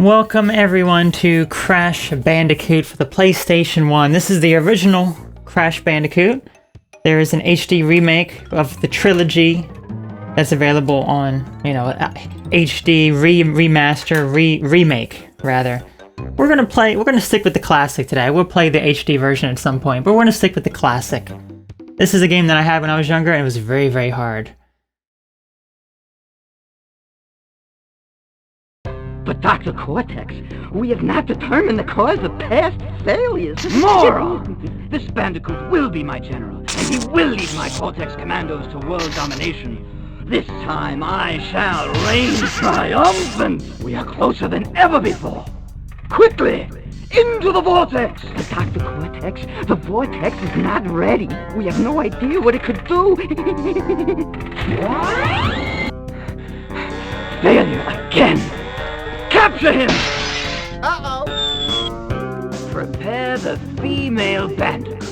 Welcome everyone to Crash Bandicoot for the PlayStation 1. This is the original Crash Bandicoot. There is an HD remake of the trilogy that's available on, HD remake rather. We're gonna stick with the classic today. We'll play the HD version at some point, but we're gonna stick with the classic. This is a game that I had when I was younger and it was very, very hard. But Dr. Cortex, we have not determined the cause of past failures. Moron! This Bandicoot will be my general, and he will lead my Cortex commandos to world domination. This time I shall reign triumphant. We are closer than ever before. Quickly, into the vortex! But Dr. Cortex, the vortex is not ready. We have no idea what it could do. Failure again! Capture him! Uh-oh! Prepare the female Bandicoot.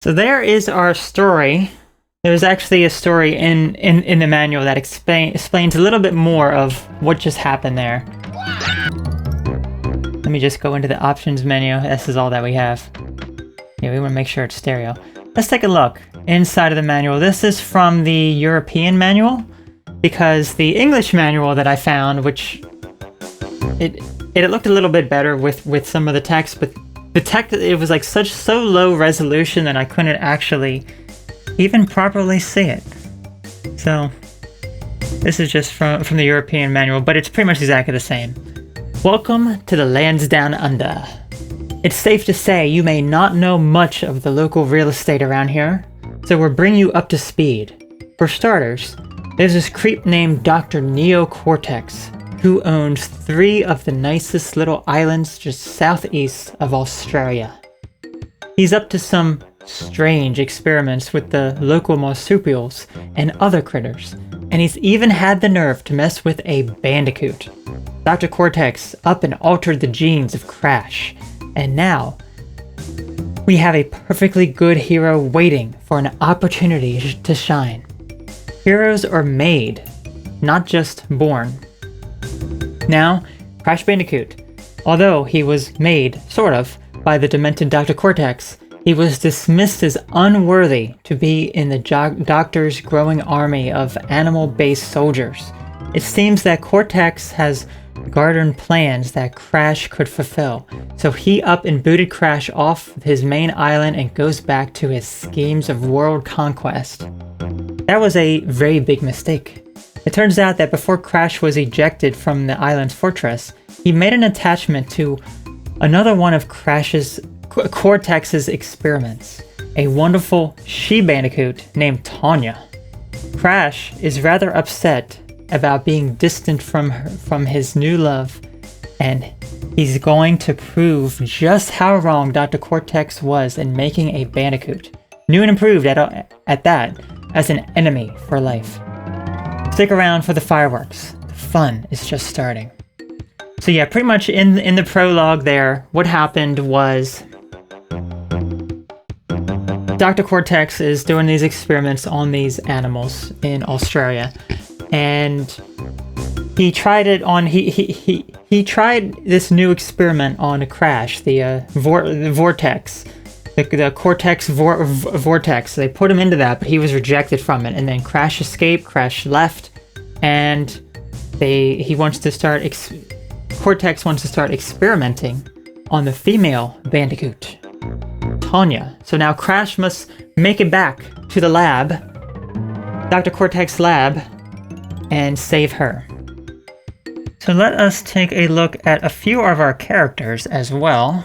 So there is our story. There's actually a story in the manual that explains a little bit more of what just happened there. Let me just go into the options menu. This is all that we have. Yeah, we want to make sure it's stereo. Let's take a look inside of the manual. This is from the European manual, because the English manual that I found, which it looked a little bit better with some of the text, but the text, it was like so low resolution that I couldn't actually even properly see it. So this is just from the European manual, but it's pretty much exactly the same. Welcome to the lands down under. It's safe to say you may not know much of the local real estate around here, so we'll bring you up to speed. For starters, there's this creep named Dr. Neo Cortex, who owns 3 of the nicest little islands just southeast of Australia. He's up to some strange experiments with the local marsupials and other critters, and he's even had the nerve to mess with a bandicoot. Dr. Cortex up and altered the genes of Crash, and now we have a perfectly good hero waiting for an opportunity to shine. Heroes are made, not just born. Now, Crash Bandicoot, although he was made, sort of, by the demented Dr. Cortex, he was dismissed as unworthy to be in the Doctor's growing army of animal-based soldiers. It seems that Cortex has garnered plans that Crash could fulfill, so he up and booted Crash off his main island and goes back to his schemes of world conquest. That was a very big mistake. It turns out that before Crash was ejected from the island's fortress, he made an attachment to another one of Cortex's experiments, a wonderful she-bandicoot named Tawna. Crash is rather upset about being distant from his new love, and he's going to prove just how wrong Dr. Cortex was in making a bandicoot, new and improved at that, as an enemy for life. Stick around for the fireworks. The fun is just starting. So yeah, pretty much in the prologue there, what happened was Dr. Cortex is doing these experiments on these animals in Australia, and he tried it on he tried this new experiment on a Crash, the vortex. The Cortex vortex. They put him into that, but he was rejected from it. And then Crash escaped, Crash left, and Cortex wants to start experimenting on the female Bandicoot, Tawna. So now Crash must make it back to the lab, Dr. Cortex lab, and save her. So let us take a look at a few of our characters as well.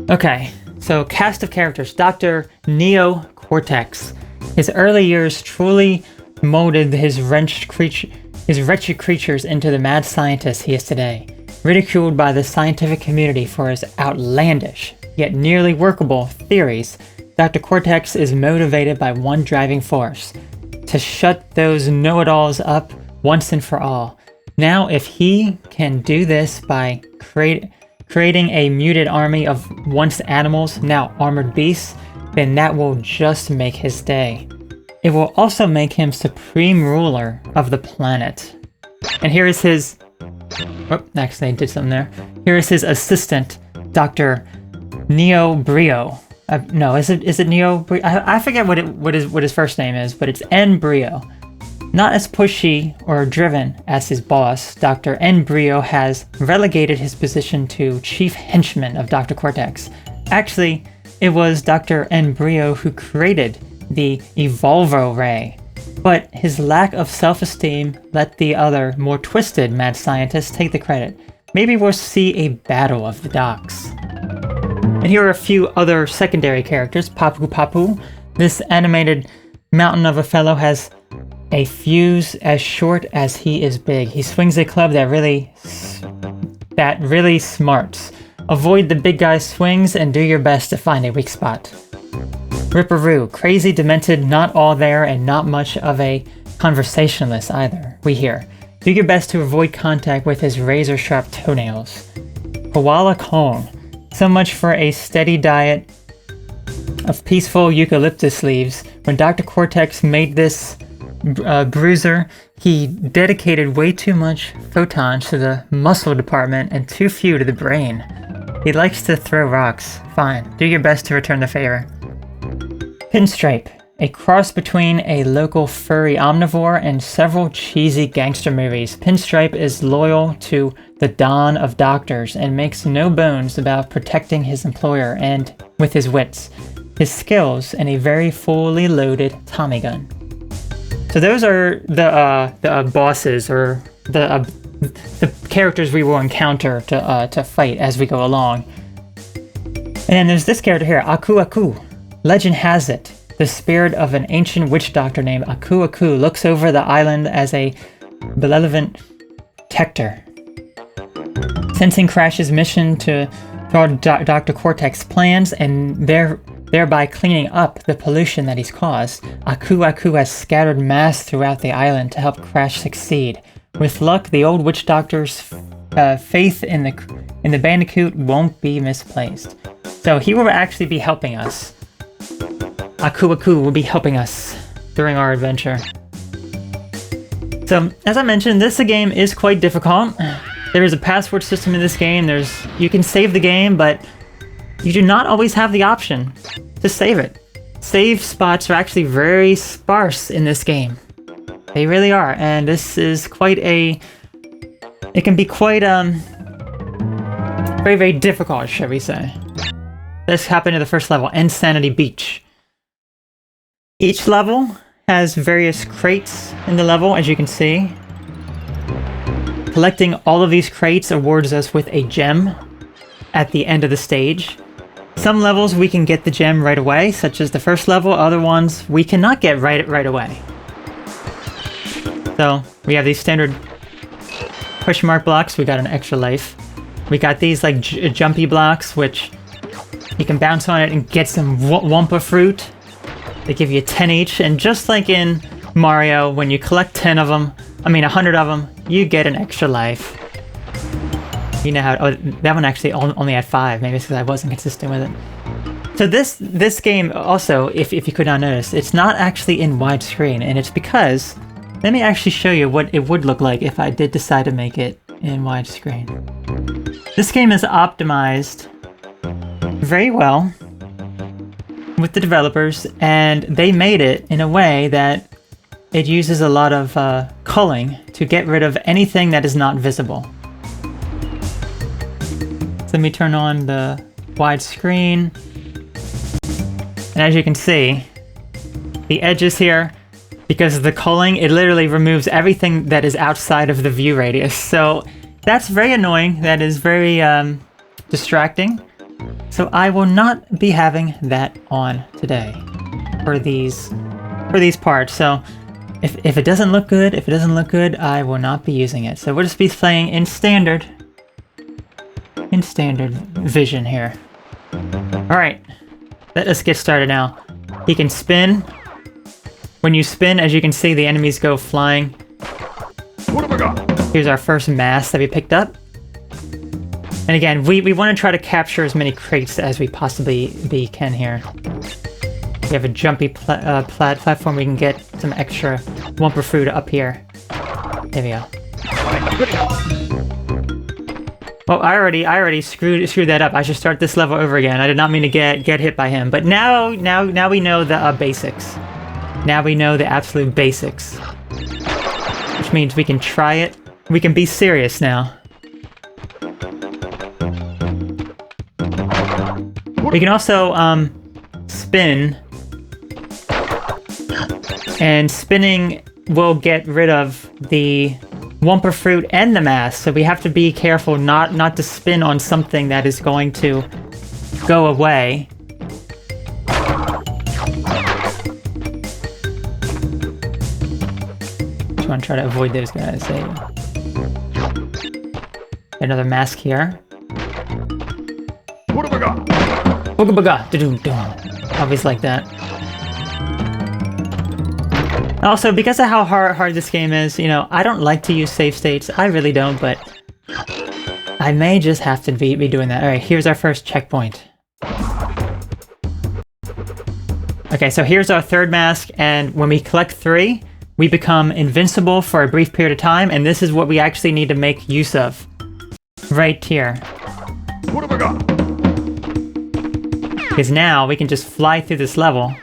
Okay, so cast of characters. Dr. Neo Cortex. His early years truly molded his wretched creatures into the mad scientist he is today. Ridiculed by the scientific community for his outlandish, yet nearly workable theories, Dr. Cortex is motivated by one driving force: to shut those know-it-alls up once and for all. Now, if he can do this by creating a muted army of once animals, now armored beasts, then that will just make his day. it will also make him supreme ruler of the planet. And here is his... Oh, actually I did something there. Here is his assistant, Dr. Neo Brio. No, is it Neo Brio? I forget what his first name is, but it's N Brio. Not as pushy or driven as his boss, Dr. N Brio has relegated his position to chief henchman of Dr. Cortex. Actually, it was Dr. N Brio who created the Evolvo Ray, but his lack of self-esteem let the other, more twisted mad scientist take the credit. Maybe we'll see a battle of the docks. And here are a few other secondary characters. Papu Papu. This animated mountain of a fellow has a fuse as short as he is big. He swings a club that really smarts. Avoid the big guy's swings and do your best to find a weak spot. Ripperoo, crazy, demented, not all there, and not much of a conversationalist either, we hear. Do your best to avoid contact with his razor-sharp toenails. Koala Kong, so much for a steady diet of peaceful eucalyptus leaves. When Dr. Cortex made this bruiser, he dedicated way too much photons to the muscle department and too few to the brain. He likes to throw rocks. Fine, do your best to return the favor. Pinstripe, a cross between a local furry omnivore and several cheesy gangster movies. Pinstripe is loyal to the Don of Doctors and makes no bones about protecting his employer and with his wits, his skills, and a very fully loaded Tommy gun. So those are the bosses, or the characters we will encounter to fight as we go along. And then there's this character here, Aku Aku. Legend has it, the spirit of an ancient witch doctor named Aku Aku looks over the island as a malevolent protector. Sensing Crash's mission to thwart Dr. Cortex plans and thereby cleaning up the pollution that he's caused, Aku Aku has scattered mass throughout the island to help Crash succeed. With luck, the old witch doctor's faith in the Bandicoot won't be misplaced. So he will actually be helping us. Aku Aku will be helping us during our adventure. So, as I mentioned, this game is quite difficult. There is a password system in this game. You can save the game, but you do not always have the option to save it. Save spots are actually very sparse in this game. They really are, and this is it can be quite, very, very difficult, shall we say. This happened in the first level, Sanity Beach. Each level has various crates in the level, as you can see. Collecting all of these crates awards us with a gem at the end of the stage. Some levels we can get the gem right away, such as the first level. Other ones we cannot get right away. So we have these standard question mark blocks. We got an extra life. We got these like jumpy blocks, which you can bounce on it and get some Wumpa fruit. They give you 10 each, and just like in Mario, when you collect 100 of them, you get an extra life. You know how... Oh, that one actually only had 5. Maybe it's because I wasn't consistent with it. So this game also, if you could not notice, it's not actually in widescreen, and it's because... Let me actually show you what it would look like if I did decide to make it in widescreen. This game is optimized very well with the developers, and they made it in a way that it uses a lot of culling to get rid of anything that is not visible. So let me turn on the widescreen, and as you can see, the edges here, because of the culling, it literally removes everything that is outside of the view radius. So that's very annoying. That is very distracting. So I will not be having that on today for these parts. So if it doesn't look good, I will not be using it. So we'll just be playing in standard vision here. All right, let's get started now. He can spin. When you spin, as you can see, the enemies go flying. What have I got? Here's our first mass that we picked up. And again, we want to try to capture as many crates as we possibly can here. We have a jumpy platform. We can get some extra Wumper fruit up here. There we go. Well, I already screwed that up. I should start this level over again. I did not mean to get hit by him. But now we know the basics. Now we know the absolute basics. Which means we can try it. We can be serious now. We can also spin. And spinning will get rid of the Wumper fruit and the mask, so we have to be careful not to spin on something that is going to go away. Just want to try to avoid those guys. Another mask here. Booga baga. Always like that. Also, because of how hard this game is, you know, I don't like to use save states. I really don't, but I may just have to be doing that. Alright, here's our first checkpoint. Okay, so here's our third mask, and when we collect 3, we become invincible for a brief period of time, and this is what we actually need to make use of. Right here. Because now we can just fly through this level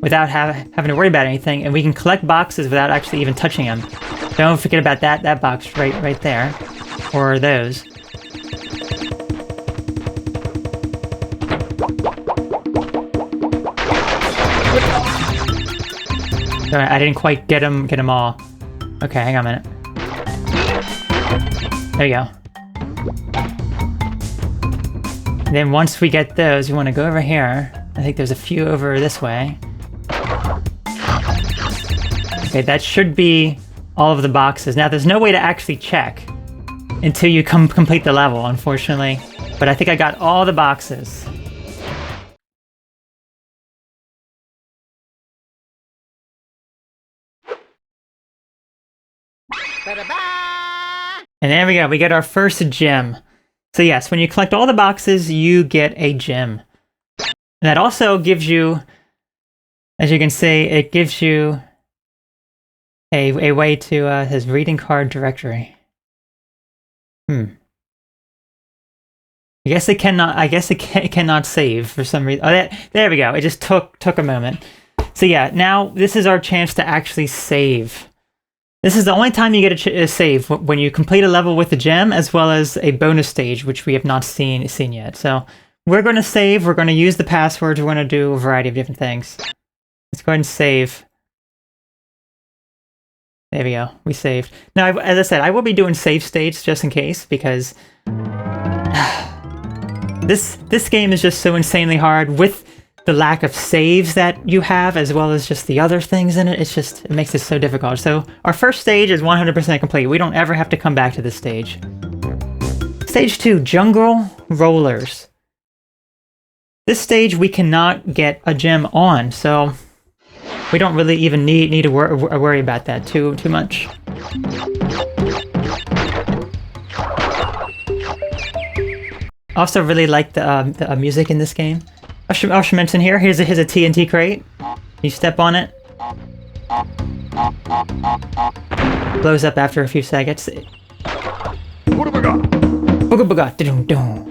without having to worry about anything, and we can collect boxes without actually even touching them. Don't forget about that box right there, or those. Sorry, I didn't quite get them all. Okay, hang on a minute. There you go. And then once we get those, we want to go over here. I think there's a few over this way. Okay, that should be all of the boxes. Now, there's no way to actually check until you complete the level, unfortunately. But I think I got all the boxes. And there we go, we get our first gem. So yes, when you collect all the boxes, you get a gem. And that also gives you, as you can see, it gives you a way to his reading card directory. I guess it cannot save for some reason. Oh, there we go. It just took a moment. So yeah, now this is our chance to actually save. This is the only time you get a save, when you complete a level with a gem, as well as a bonus stage, which we have not seen yet. So we're going to save. We're going to use the passwords. We're going to do a variety of different things. Let's go ahead and save. There we go. We saved. Now, as I said, I will be doing save states just in case, because this game is just so insanely hard with the lack of saves that you have, as well as just the other things in it. It makes it so difficult. So our first stage is 100% complete. We don't ever have to come back to this stage. Stage 2, Jungle Rollers. This stage we cannot get a gem on, so we don't really even need to worry about that too much. Also really like the music in this game. I should mention here, here's a TNT crate. You step on it. Blows up after a few seconds.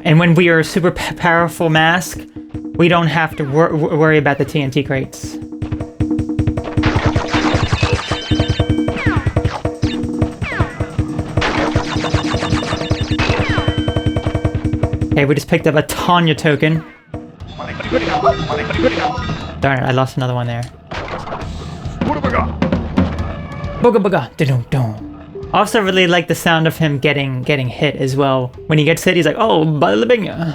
And when we are a super powerful mask, we don't have to worry about the TNT crates. Okay, we just picked up a Tawna token. Darn it, I lost another one there. Booga booga. Also really like the sound of him getting hit as well. When he gets hit, he's like, oh, balabinga.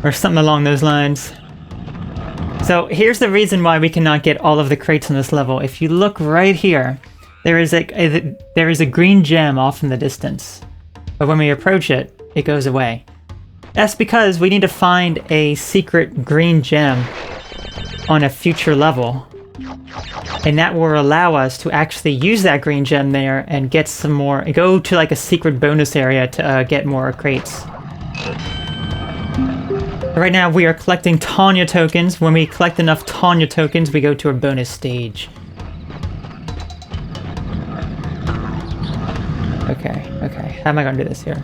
Or something along those lines. So here's the reason why we cannot get all of the crates on this level. If you look right here, there is a green gem off in the distance. But when we approach it, it goes away. That's because we need to find a secret green gem on a future level. And that will allow us to actually use that green gem there and get some more, go to like a secret bonus area to get more crates. Right now we are collecting Tawna tokens. When we collect enough Tawna tokens, we go to a bonus stage. Okay, okay. How am I gonna do this here?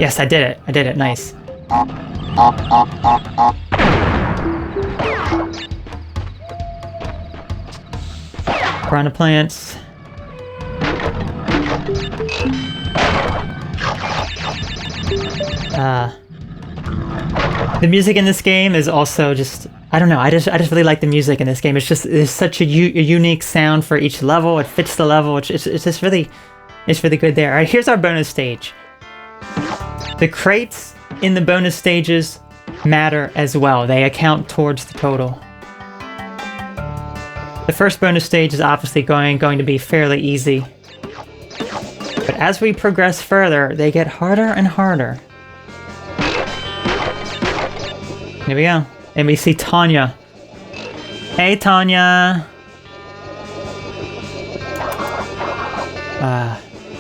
Yes, I did it. I did it. Nice. Piranha plants. The music in this game is also just, I don't know, I just really like the music in this game. It's such a unique sound for each level. It fits the level. It's just really, it's really good there. All right, here's our bonus stage. The crates in the bonus stages matter as well. They account towards the total. The first bonus stage is obviously going to be fairly easy. But as we progress further, they get harder and harder. Here we go. And we see Tawna. Hey, Tawna!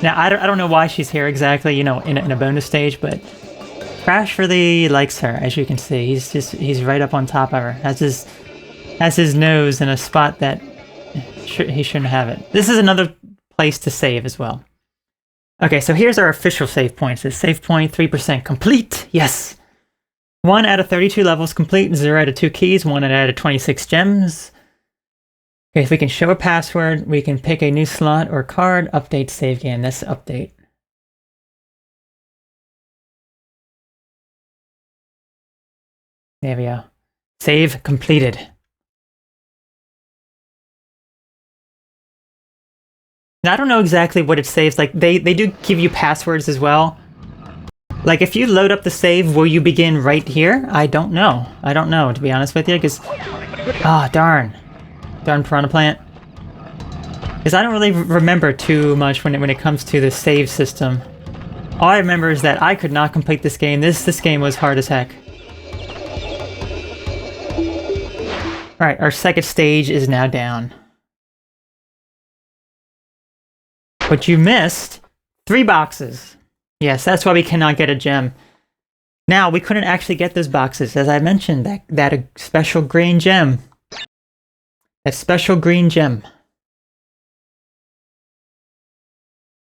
Now, I don't know why she's here exactly, you know, in a bonus stage, but Crash really likes her, as you can see. He's right up on top of her. Has his nose in a spot that he shouldn't have it. This is another place to save as well. Okay, so here's our official save points. It's save point 3% complete. Yes! 1 out of 32 levels complete, 0 out of 2 keys, 1 out of 26 gems. Okay, if we can show a password, we can pick a new slot or card, update save game. That's update. There we go. Save completed. Now, I don't know exactly what it saves. Like, they do give you passwords as well. Like, if you load up the save, will you begin right here? I don't know. I don't know, to be honest with you, because... Ah, darn. Darn piranha plant. Because I don't really remember too much when it comes to the save system. All I remember is that I could not complete this game. This game was hard as heck. Alright, our second stage is now down. But you missed 3 boxes. Yes, that's why we cannot get a gem. Now, we couldn't actually get those boxes, as I mentioned, that special green gem. That special green gem.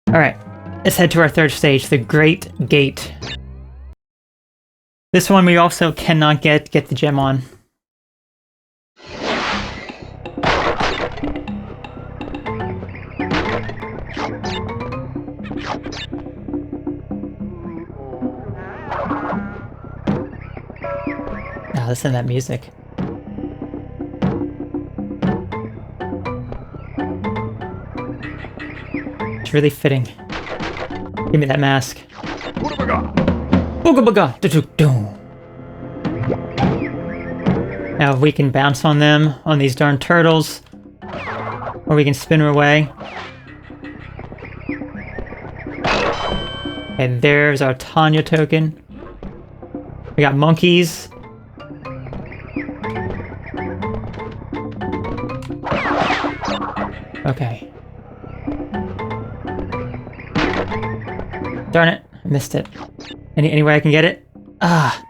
Alright, let's head to our third stage, the Great Gate. This one we also cannot get the gem on. Now listen to that music. It's really fitting. Give me that mask. Booga booga. Now we can bounce on them, on these darn turtles, or we can spin her away. And there's our Tawna token. We got monkeys. Okay. Darn it, I missed it. Any way I can get it? Ah.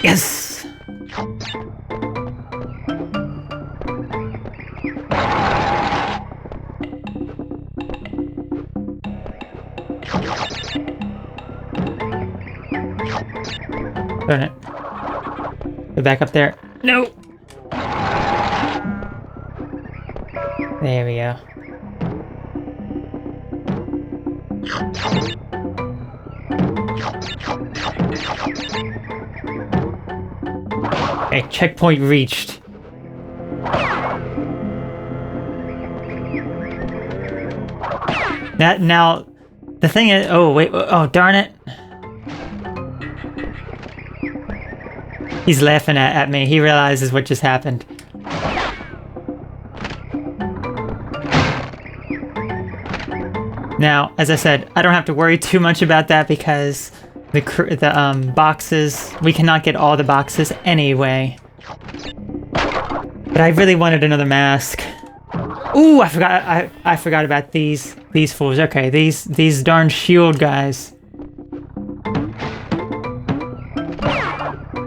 Yes. Darn it. Go back up there. No! There we go. Okay, checkpoint reached. Now, the thing is, oh wait, oh darn it. He's laughing at me. He realizes what just happened. Now, as I said, I don't have to worry too much about that because the boxes, we cannot get all the boxes anyway. But I really wanted another mask. Ooh, I forgot about these fools. Okay, these darn shield guys.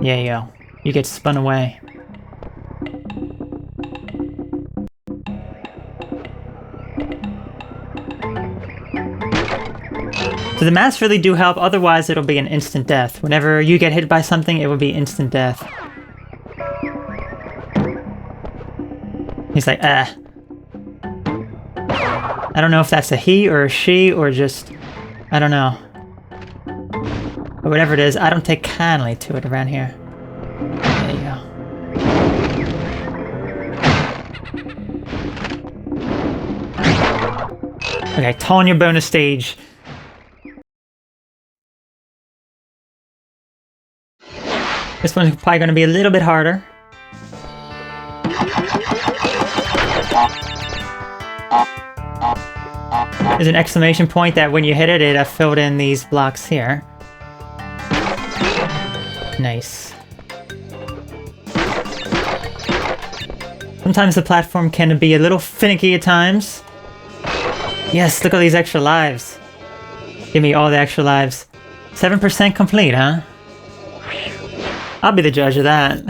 Yeah, yo. You get spun away. So the masks really do help, otherwise it'll be an instant death. Whenever you get hit by something, it will be instant death. He's like, ah. I don't know if that's a he or a she or just... I don't know. But whatever it is, I don't take kindly to it around here. There you go. Okay, Tawna bonus stage. This one's probably going to be a little bit harder. There's an exclamation point that when you hit it, it filled in these blocks here. Nice. Sometimes the platform can be a little finicky at times. Yes, look at these extra lives. Give me all the extra lives. 7% complete, huh? I'll be the judge of that.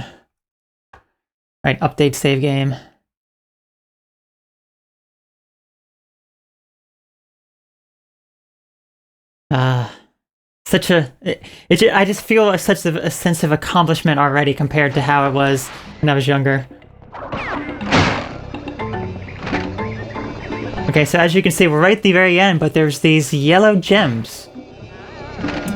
Alright, update save game. Such a... I just feel such a sense of accomplishment already compared to how it was when I was younger. Okay, so as you can see, we're right at the very end, but there's these yellow gems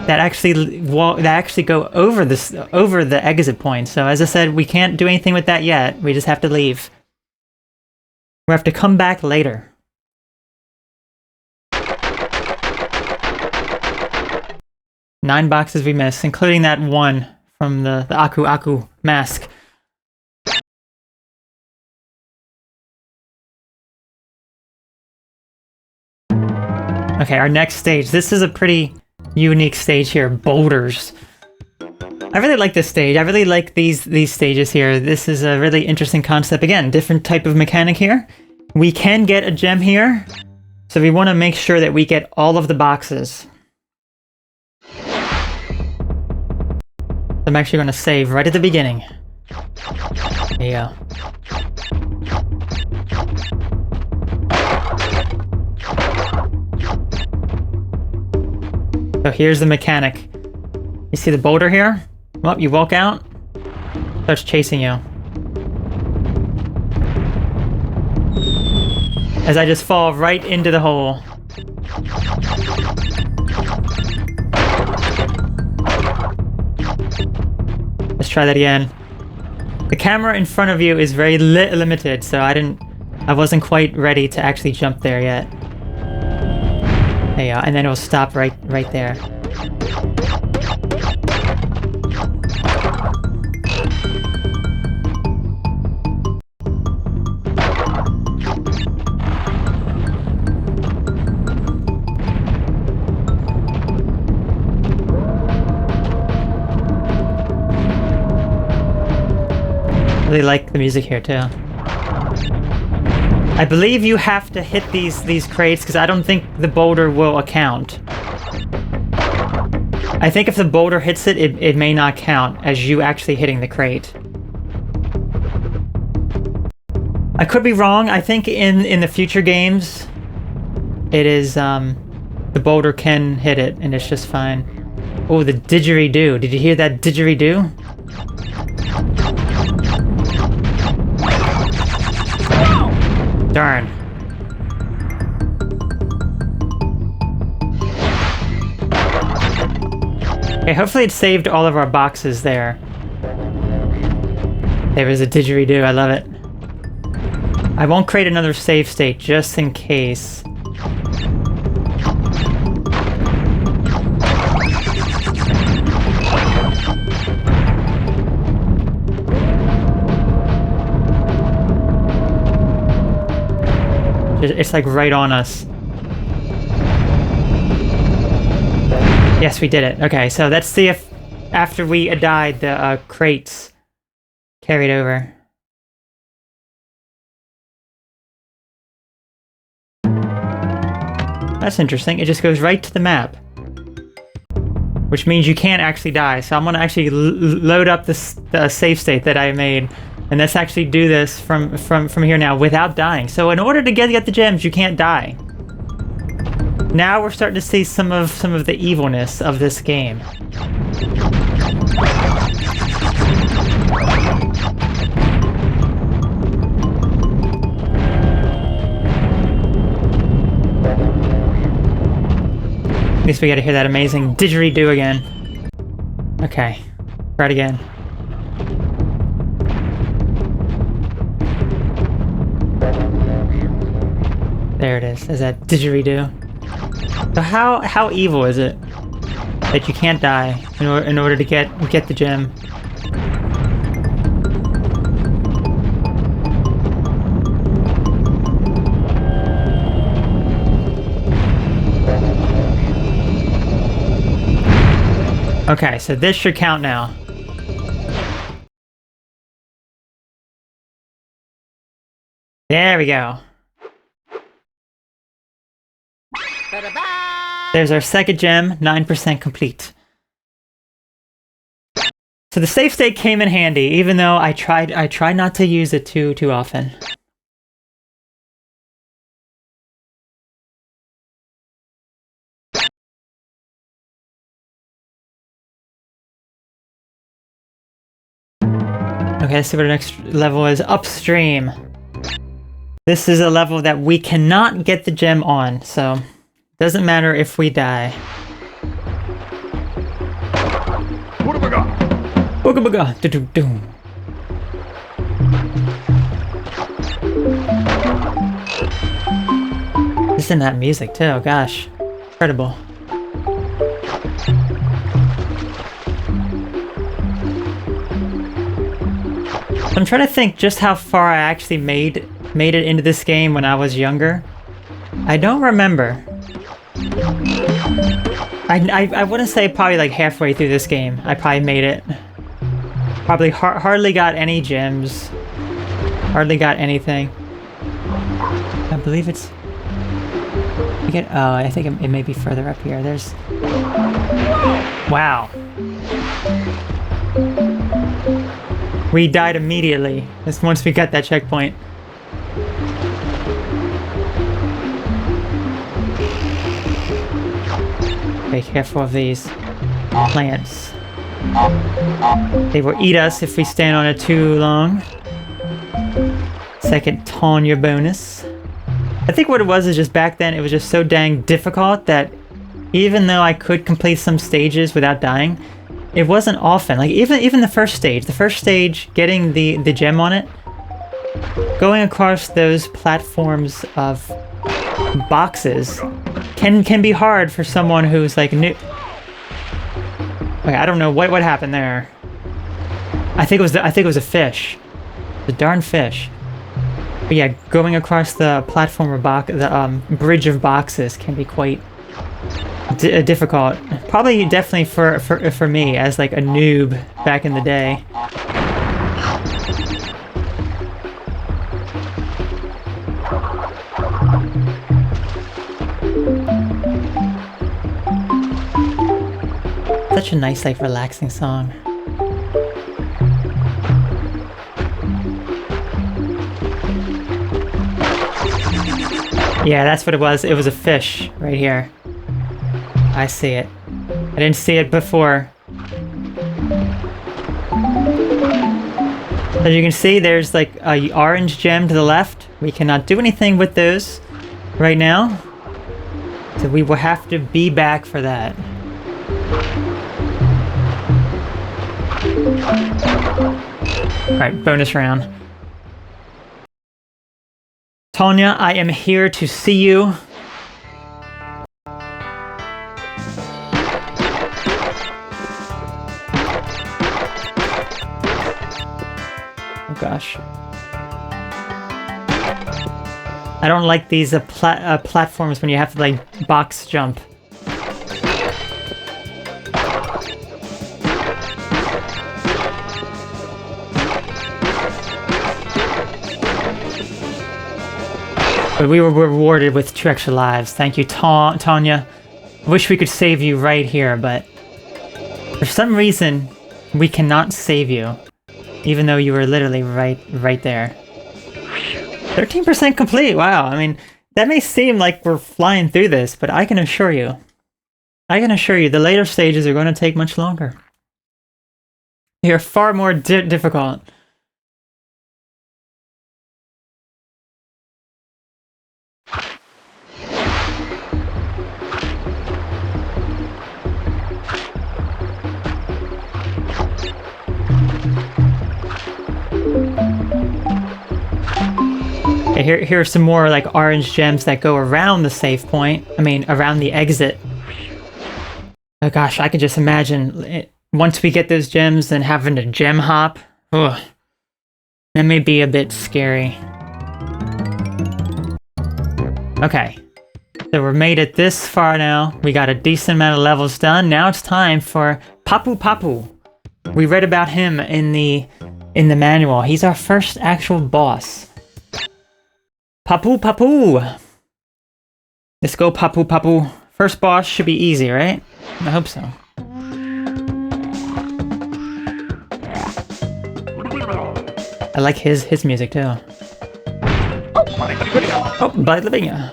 that actually go over the exit point. So as I said, we can't do anything with that yet. We just have to leave. We have to come back later. Nine boxes we missed, including that one from the Aku Aku mask. Okay, our next stage. This is a pretty unique stage here, Boulders. I really like this stage. I really like these stages here. This is a really interesting concept. Again, different type of mechanic here. We can get a gem here, so we want to make sure that we get all of the boxes. I'm actually going to save right at the beginning. There you go. So here's the mechanic. You see the boulder here? Well, you walk out, starts chasing you. As I just fall right into the hole. Let's try that again. The camera in front of you is very limited, so I wasn't quite ready to actually jump there yet. There you go, and then it'll stop right there. Really like the music here too. I believe you have to hit these crates because I don't think the boulder will account. I think if the boulder hits it, it may not count as you actually hitting the crate. I could be wrong. I think in the future games, it is the boulder can hit it and it's just fine. Oh, the didgeridoo! Did you hear that didgeridoo? Darn. Okay, hopefully it saved all of our boxes there. There was a didgeridoo, I love it. I won't create another save state just in case. It's like right on us. Yes, we did it. Okay, so let's see if after we died, the crates carried over. That's interesting. It just goes right to the map. Which means you can't actually die. So I'm gonna actually load up the save state that I made. And let's actually do this from here now without dying. So in order to get the gems, you can't die. Now we're starting to see some of the evilness of this game. At least we gotta hear that amazing didgeridoo again. Okay, try it again. There it is. Is that didgeridoo? So how evil is it that you can't die in order to get the gem? Okay, so this should count now. There we go. There's our second gem, 9% complete. So the save state came in handy, even though I tried not to use it too often. Okay, let's see what the next level is. Upstream. This is a level that we cannot get the gem on, so doesn't matter if we die. What have I got? Booga booga, do do do. Listen to that music too, gosh. Incredible. I'm trying to think just how far I actually made it into this game when I was younger. I don't remember. I wouldn't say probably like halfway through this game. I probably made it. Probably hardly got any gems. Hardly got anything. I believe it's... I think it may be further up here. There's... Wow. We died immediately. Just once we got that checkpoint. Be careful of these plants. They will eat us if we stand on it too long. Second Tawna bonus. I think what it was is just back then it was just so dang difficult that even though I could complete some stages without dying, it wasn't often. Like even the first stage, getting the gem on it, going across those platforms of boxes can be hard for someone who's like new. Okay, I don't know what happened there. I think it was a fish, the darn fish. But yeah, going across the platform of the bridge of boxes can be quite difficult. Probably definitely for me as like a noob back in the day. Such a nice, like, relaxing song. Yeah, that's what it was. It was a fish right here. I see it. I didn't see it before. As you can see, there's like a orange gem to the left. We cannot do anything with those right now. So we will have to be back for that. Alright, bonus round. Tawna, I am here to see you. Oh gosh. I don't like these platforms when you have to like box jump. But we were rewarded with 2 extra lives. Thank you, Tawna. I wish we could save you right here, but for some reason, we cannot save you. Even though you were literally right there. 13% complete, wow. I mean, that may seem like we're flying through this, but I can assure you, the later stages are going to take much longer. They are far more difficult. Okay, here are some more like orange gems that go around the save point. I mean, around the exit. Oh gosh, I can just imagine it, once we get those gems, then having to gem hop. Ugh, that may be a bit scary. Okay, so we're made it this far now. We got a decent amount of levels done. Now it's time for Papu Papu. We read about him in the manual. He's our first actual boss. Papu Papu! Let's go, Papu Papu. First boss should be easy, right? I hope so. I like his music too. Oh, by the finger.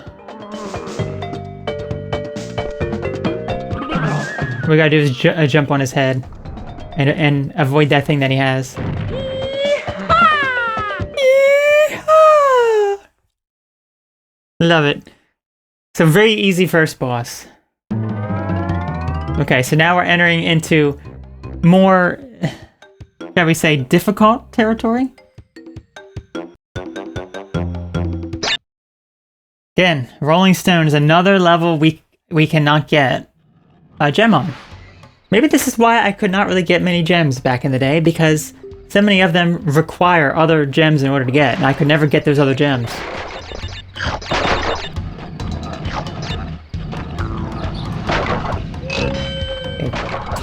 What we gotta do is jump on his head and avoid that thing that he has. Love it. So very easy first boss. Okay, so now we're entering into more, shall we say, difficult territory? Again, Rolling Stone is another level we cannot get a gem on. Maybe this is why I could not really get many gems back in the day, because so many of them require other gems in order to get, and I could never get those other gems.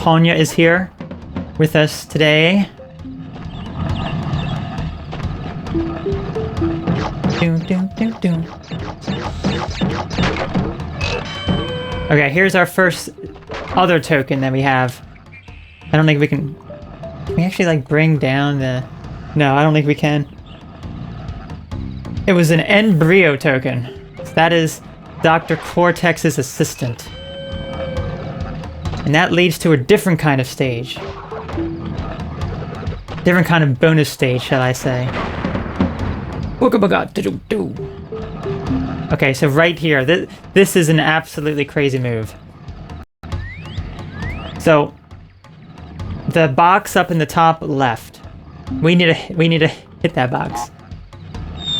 Tawna is here with us today. Okay, here's our first other token that we have. I don't think we can we actually like bring down the... No, I don't think we can. It was an embryo token. That is Dr. Cortex's assistant. And that leads to a different kind of stage. Different kind of bonus stage, shall I say. Okay, so right here, this is an absolutely crazy move. So, the box up in the top left. We need to hit that box.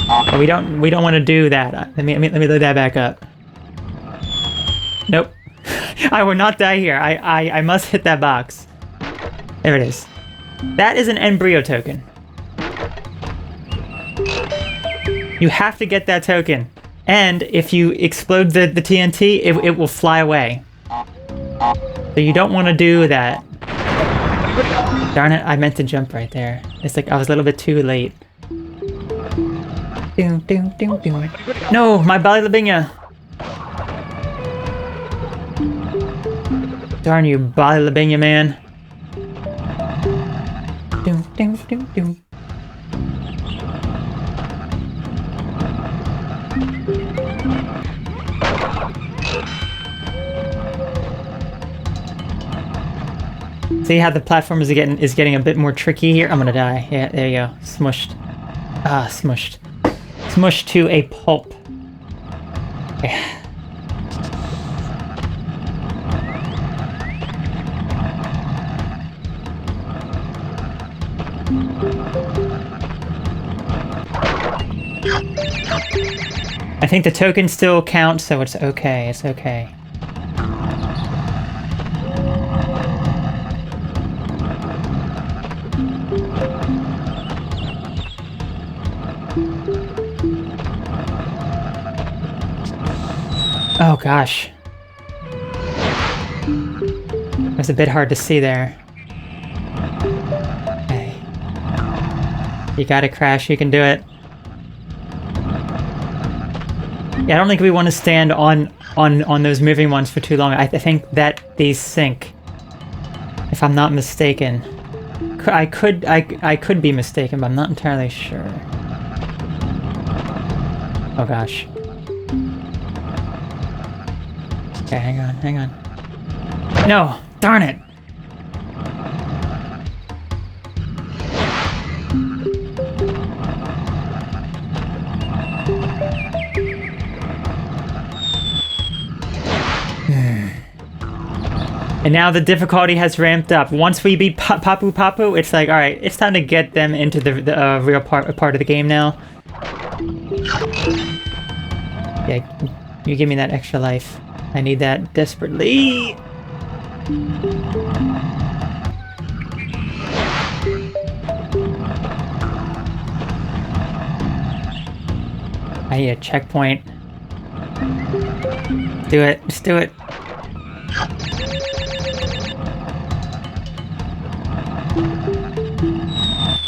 But we don't want to do that. Let me load that back up. Nope. I will not die here. I must hit that box. There it is. That is an embryo token. You have to get that token. And if you explode the TNT, it will fly away. So you don't want to do that. Darn it, I meant to jump right there. It's like I was a little bit too late. No, my Balilabinga! Darn you, Balilabinga man. See how the platform is getting a bit more tricky here? I'm gonna die. Yeah, there you go. Smushed. Ah, smushed. Smushed to a pulp. Okay. I think the token still counts, so it's okay. It's okay. Oh gosh. It was a bit hard to see there. Okay. You gotta crash, you can do it. Yeah, I don't think we want to stand on those moving ones for too long. I think that these sink, if I'm not mistaken. I could be mistaken, but I'm not entirely sure. Oh gosh. Okay, hang on. No! Darn it! And now the difficulty has ramped up. Once we beat Papu Papu, it's like, alright, it's time to get them into the real part of the game now. Yeah, you give me that extra life. I need that desperately. I need a checkpoint. Do it. Just do it.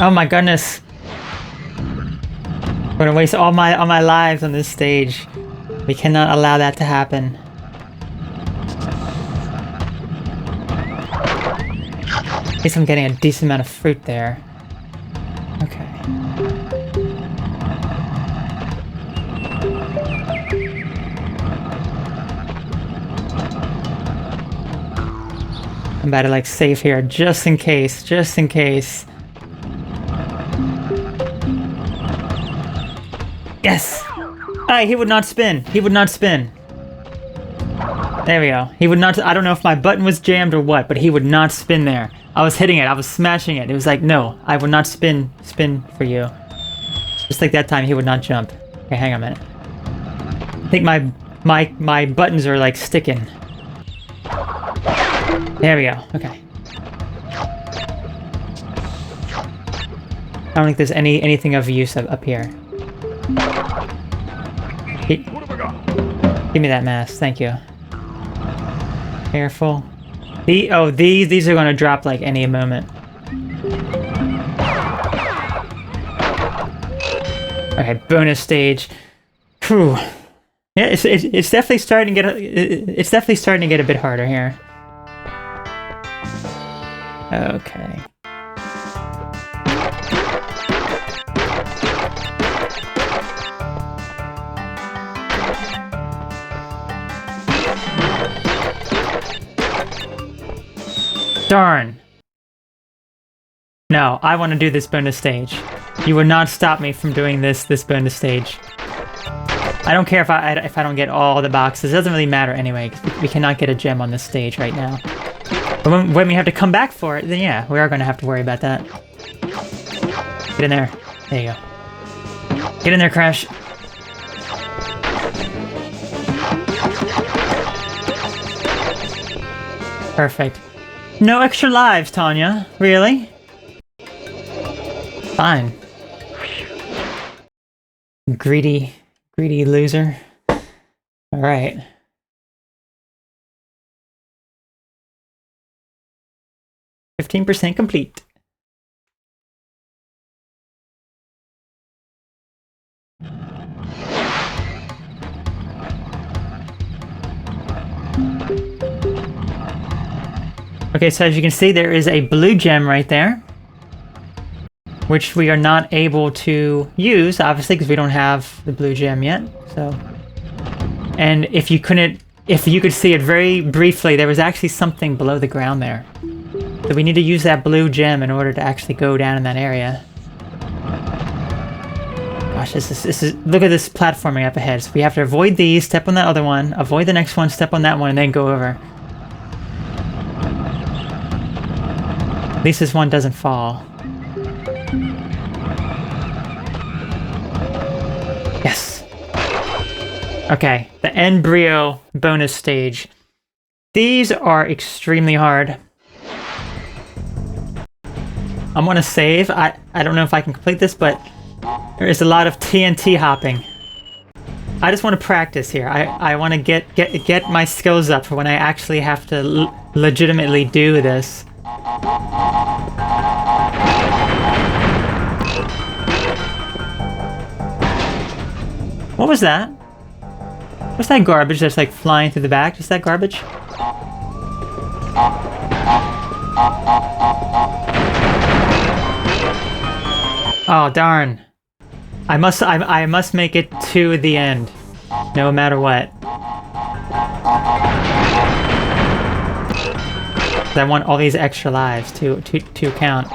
Oh my goodness. I'm gonna waste all my lives on this stage. We cannot allow that to happen. At least I'm getting a decent amount of fruit there. Okay. I'm about to like save here just in case. Yes! Hey, he would not spin. There we go. He would not. I don't know if my button was jammed or what, but he would not spin there. I was hitting it. I was smashing it. It was like, no, I would not spin for you. Just like that time, he would not jump. Okay, hang on a minute. I think my buttons are like sticking. There we go. Okay. I don't think there's anything of use up here. Give me that mask, thank you. Careful. These are gonna drop like any moment. Okay, bonus stage. Whew. Yeah, it's definitely starting to get a bit harder here. Okay. Darn. No, I want to do this bonus stage. You would not stop me from doing this bonus stage. I don't care if I don't get all the boxes. It doesn't really matter anyway. We cannot get a gem on this stage right now. But when we have to come back for it, then yeah, we are going to have to worry about that. Get in there. There you go. Get in there, Crash. Perfect. No extra lives, Tawna. Really? Fine. Greedy loser. Alright. %, complete. Okay, so as you can see, there is a blue gem right there, which we are not able to use, obviously, because we don't have the blue gem yet. So, and if you could see it very briefly, there was actually something below the ground there. So we need to use that blue gem in order to actually go down in that area. Gosh, this is look at this platforming up ahead. So we have to avoid these, step on that other one, avoid the next one, step on that one, and then go over. At least this one doesn't fall. Yes. Okay, the embryo bonus stage. These are extremely hard. I'm gonna save. I don't know if I can complete this, but there is a lot of TNT hopping. I just want to practice here. I want to get my skills up for when I actually have to legitimately do this. What was that? What's that garbage that's like flying through the back? Is that garbage? Oh darn. I must make it to the end. No matter what. I want all these extra lives to count.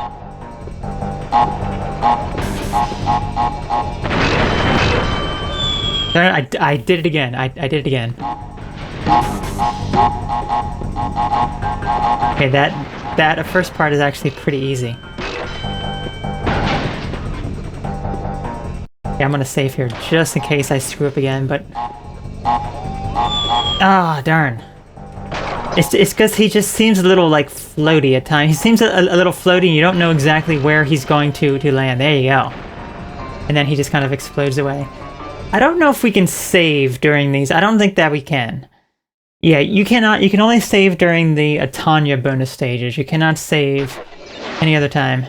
Darn it, I did it again. I did it again. Okay, that first part is actually pretty easy. Okay, I'm gonna save here just in case I screw up again, but... Ah, darn. It's because he just seems a little, like, floaty at times. He seems a little floaty, and you don't know exactly where he's going to land. There you go. And then he just kind of explodes away. I don't know if we can save during these. I don't think that we can. Yeah, you cannot. You can only save during the Tawna bonus stages. You cannot save any other time.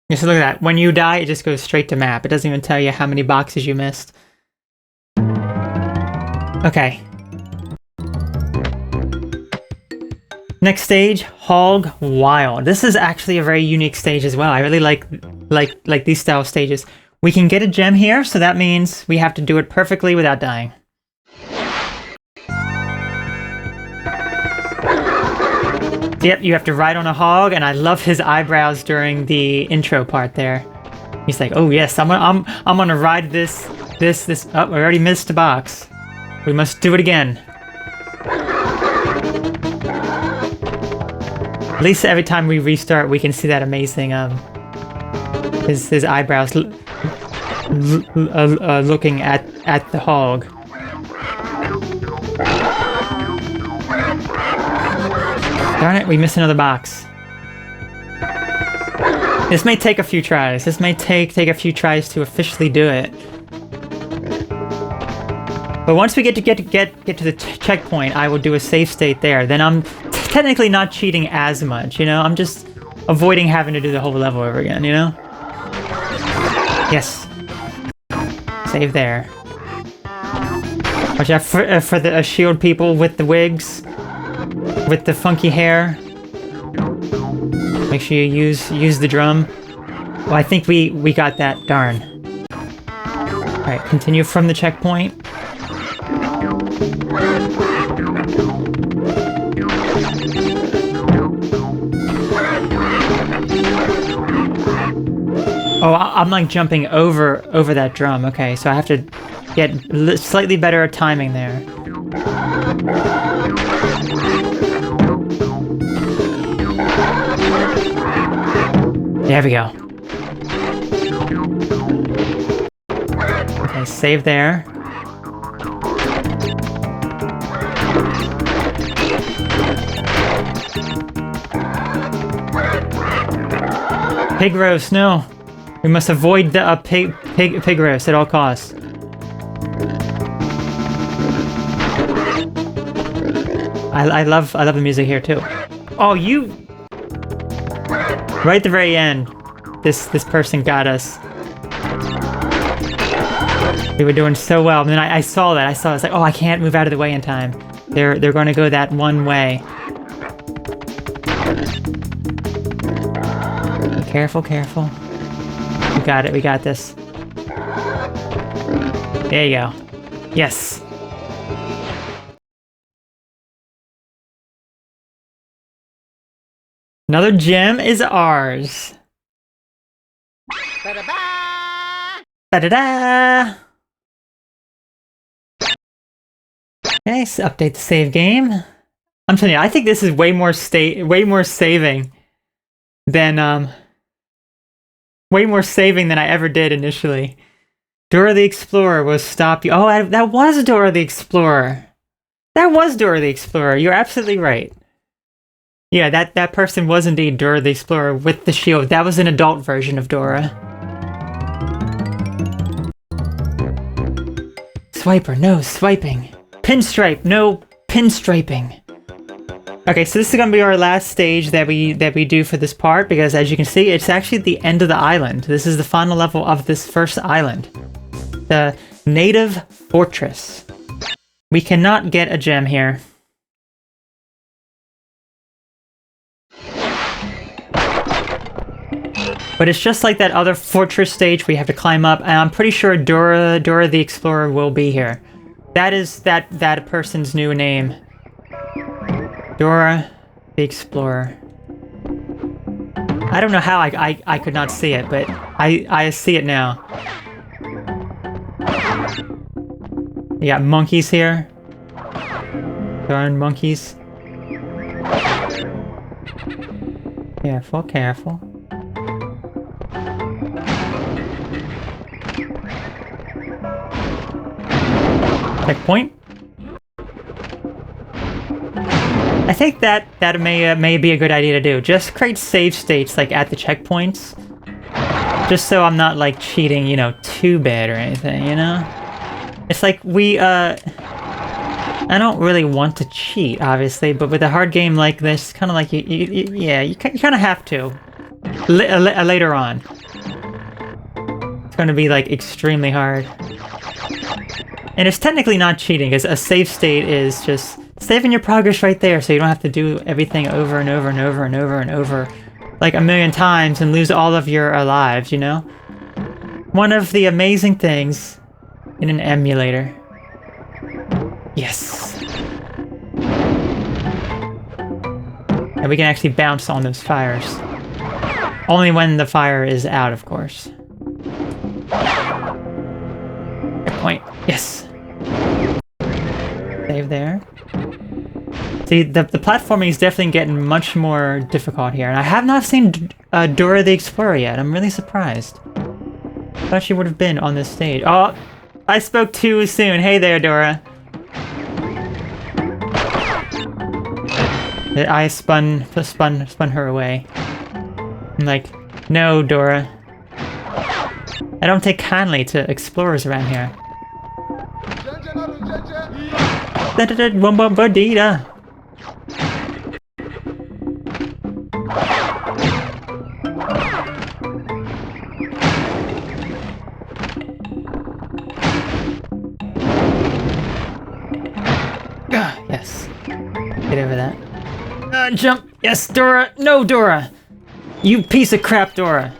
Yeah, so look at that. When you die, it just goes straight to map. It doesn't even tell you how many boxes you missed. Okay. Next stage, Hog Wild. This is actually a very unique stage as well. I really like these style stages. We can get a gem here, so that means we have to do it perfectly without dying. Yep, you have to ride on a hog, and I love his eyebrows during the intro part there. He's like, "Oh yes, I'm gonna ride this. Oh, we already missed a box. We must do it again." At least every time we restart, we can see that amazing his eyebrows looking at the hog. Darn it, we missed another box. This may take a few tries. This may take a few tries to officially do it. But once we get to the checkpoint, I will do a save state there. Then I'm technically not cheating as much, you know? I'm just avoiding having to do the whole level over again, you know? Yes. Save there. Watch out for the shield people with the wigs. With the funky hair. Make sure you use the drum. Well, I think we got that. Darn. Alright, continue from the checkpoint. Oh, I'm like jumping over that drum. Okay, so I have to get slightly better timing there. There we go. Okay, save there. Pig roast, no. We must avoid the pig roast at all costs. I love the music here too. Oh, you. Right at the very end, this person got us. We were doing so well, and then I saw that. I was like, oh, I can't move out of the way in time. They're going to go that one way. Careful, careful. We got it. We got this. There you go. Yes. Another gem is ours. Ba-da-da! Ba-da-da! Okay, so update the save game. I'm telling you, I think this is way more saving than I ever did initially. Dora the Explorer will stop you. Oh, that was Dora the Explorer. That was Dora the Explorer. You're absolutely right. Yeah, that person was indeed Dora the Explorer with the shield. That was an adult version of Dora. Swiper, no swiping. Pinstripe, no pinstriping. Okay, so this is gonna be our last stage that we do for this part, because as you can see, it's actually the end of the island. This is the final level of this first island. The native fortress. We cannot get a gem here. But it's just like that other fortress stage we have to climb up, and I'm pretty sure Dora the Explorer will be here. That is that person's new name. Dora the Explorer. I don't know how I could not see it, but I see it now. You got monkeys here. Darn monkeys. Careful, careful. Checkpoint. I think that may be a good idea to do. Just create save states like at the checkpoints, just so I'm not like cheating, you know, too bad or anything. You know, it's like I don't really want to cheat, obviously, but with a hard game like this, kind of like you kind of have to later on. It's going to be like extremely hard, and it's technically not cheating, because a save state is just saving your progress right there, so you don't have to do everything over and over and over and over and over like a million times and lose all of your lives, you know? One of the amazing things in an emulator. Yes. And we can actually bounce on those fires. Only when the fire is out, of course. Good point. Yes. Save there. See, the platforming is definitely getting much more difficult here, and I have not seen Dora the Explorer yet. I'm really surprised. Thought she would have been on this stage. Oh, I spoke too soon. Hey there, Dora. I spun her away. I'm like, no, Dora. I don't take kindly to explorers around here. Bombardita. Yes. Get over that. Jump! Yes, Dora! No, Dora! You piece of crap, Dora!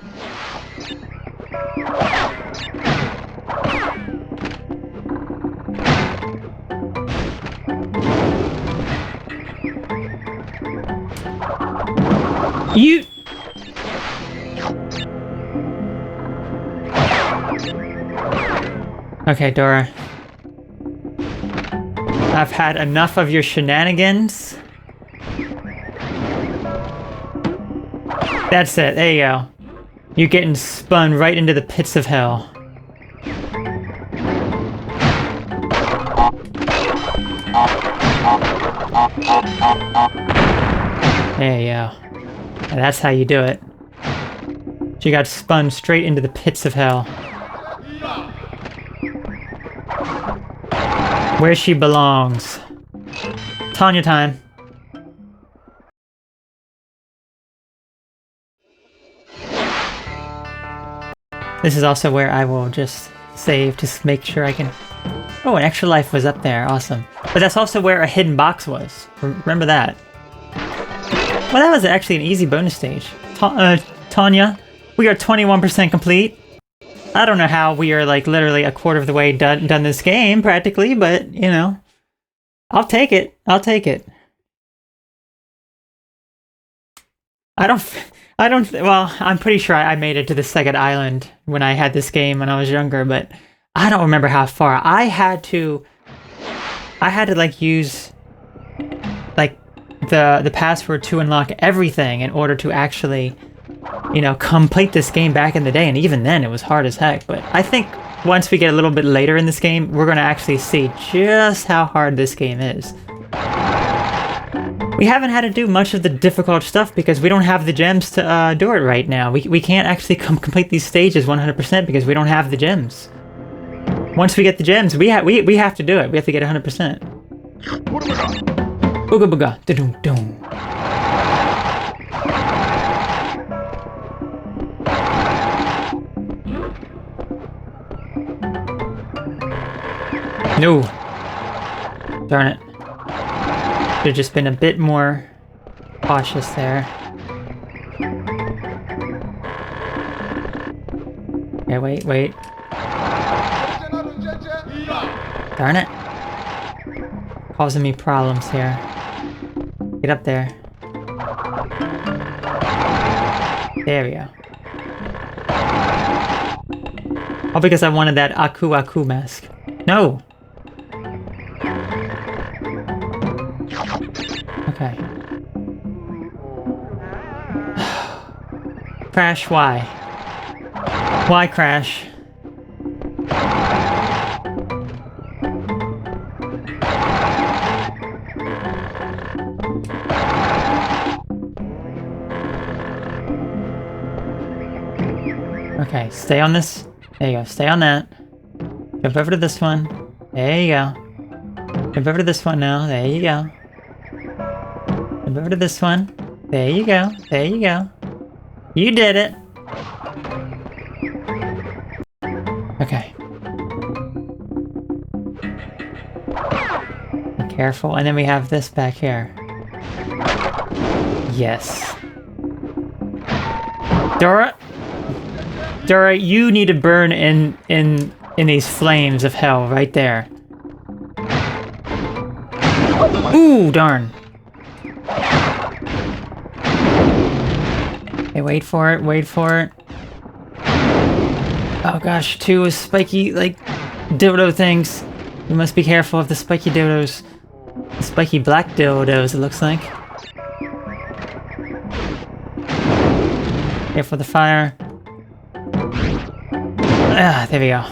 You... Okay, Dora. I've had enough of your shenanigans. That's it, there you go. You're getting spun right into the pits of hell. There you go. And that's how you do it. She got spun straight into the pits of hell. Where she belongs. Tawna time. This is also where I will just save to make sure I can... Oh, an extra life was up there. Awesome. But that's also where a hidden box was. Remember that. Well, that was actually an easy bonus stage. Tawna, we are 21% complete. I don't know how we are like literally a quarter of the way done this game practically, but you know, I'll take it. I'll take it. Well, I'm pretty sure I made it to the second island when I had this game when I was younger, but I don't remember how far. I had to like use like the password to unlock everything in order to actually, you know, complete this game back in the day, and even then it was hard as heck. But I think once we get a little bit later in this game, we're going to actually see just how hard this game is. We haven't had to do much of the difficult stuff because we don't have the gems to do it right now. We can't actually complete these stages 100% because we don't have the gems. Once we get the gems, we have to do it. We have to get 100%. Booga booga. Da-dum dum. No. Darn it. Should have just been a bit more cautious there. Okay, wait. Darn it. Causing me problems here. Get up there. There we go. All because I wanted that Aku Aku mask. No! Okay. Crash, why? Why crash? Okay, stay on this. There you go, stay on that. Jump over to this one. There you go. Jump over to this one now. There you go. Jump over to this one. There you go. There you go. You did it. Okay. Be careful. And then we have this back here. Yes. Dora, you need to burn in these flames of hell right there. Ooh, darn. Okay, wait for it, wait for it. Oh gosh, two spiky, like, dildo things. We must be careful of the spiky dildos. The spiky black dildos, it looks like. Careful of the fire. Ah, there we go.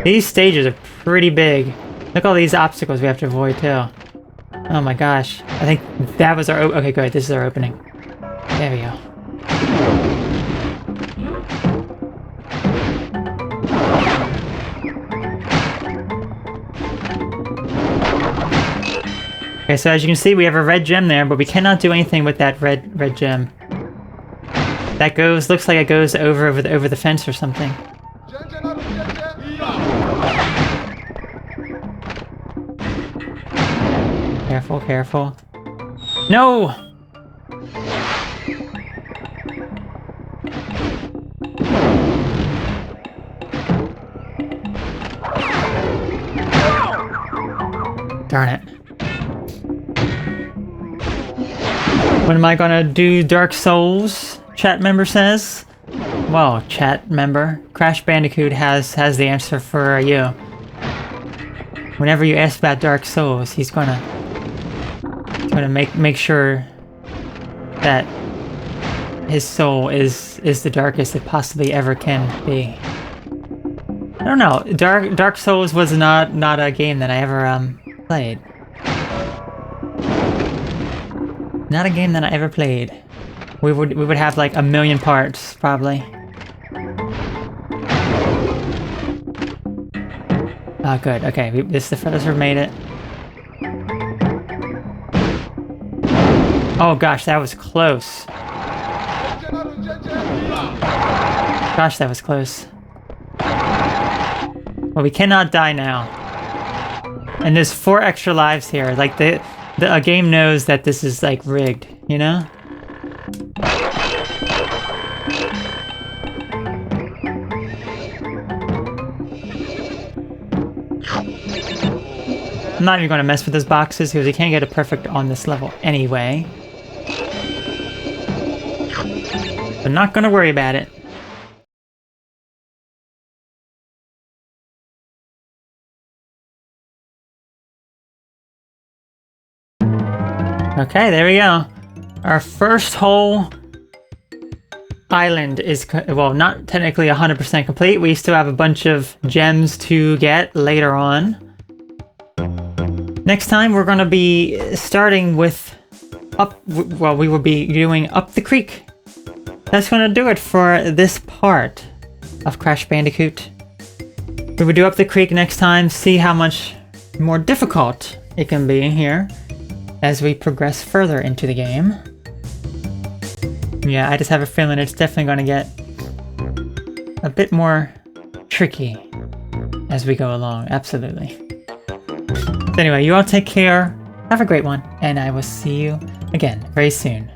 These stages are pretty big. Look at all these obstacles we have to avoid too. Oh my gosh. I think that was our okay, good. This is our opening. There we go. Okay, so as you can see, we have a red gem there, but we cannot do anything with that red gem. That looks like it goes over the fence or something. Careful, careful. No! Darn it. When am I gonna do Dark Souls? Chat member says. Well, chat member, Crash Bandicoot has the answer for you. Whenever you ask about Dark Souls, he's gonna make sure that his soul is the darkest it possibly ever can be. I don't know. Dark Souls was not a game that I ever played. Not a game that I ever played. We would have like 1,000,000 parts probably. Oh, good. Okay, this is the furthest we've made it. Oh gosh, that was close. Gosh, that was close. Well, we cannot die now. And there's 4 extra lives here. Like a game knows that this is like rigged, you know? I'm not even going to mess with those boxes because you can't get it perfect on this level anyway. I'm not going to worry about it. Okay, there we go. Our first whole island is, well, not technically 100% complete. We still have a bunch of gems to get later on. Next time, we're going to be starting with we will be doing Up the Creek. that's going to do it for this part of Crash Bandicoot. We will do Up the Creek next time, see how much more difficult it can be here as we progress further into the game. Yeah, I just have a feeling it's definitely going to get a bit more tricky as we go along, absolutely. So anyway, you all take care, have a great one, and I will see you again very soon.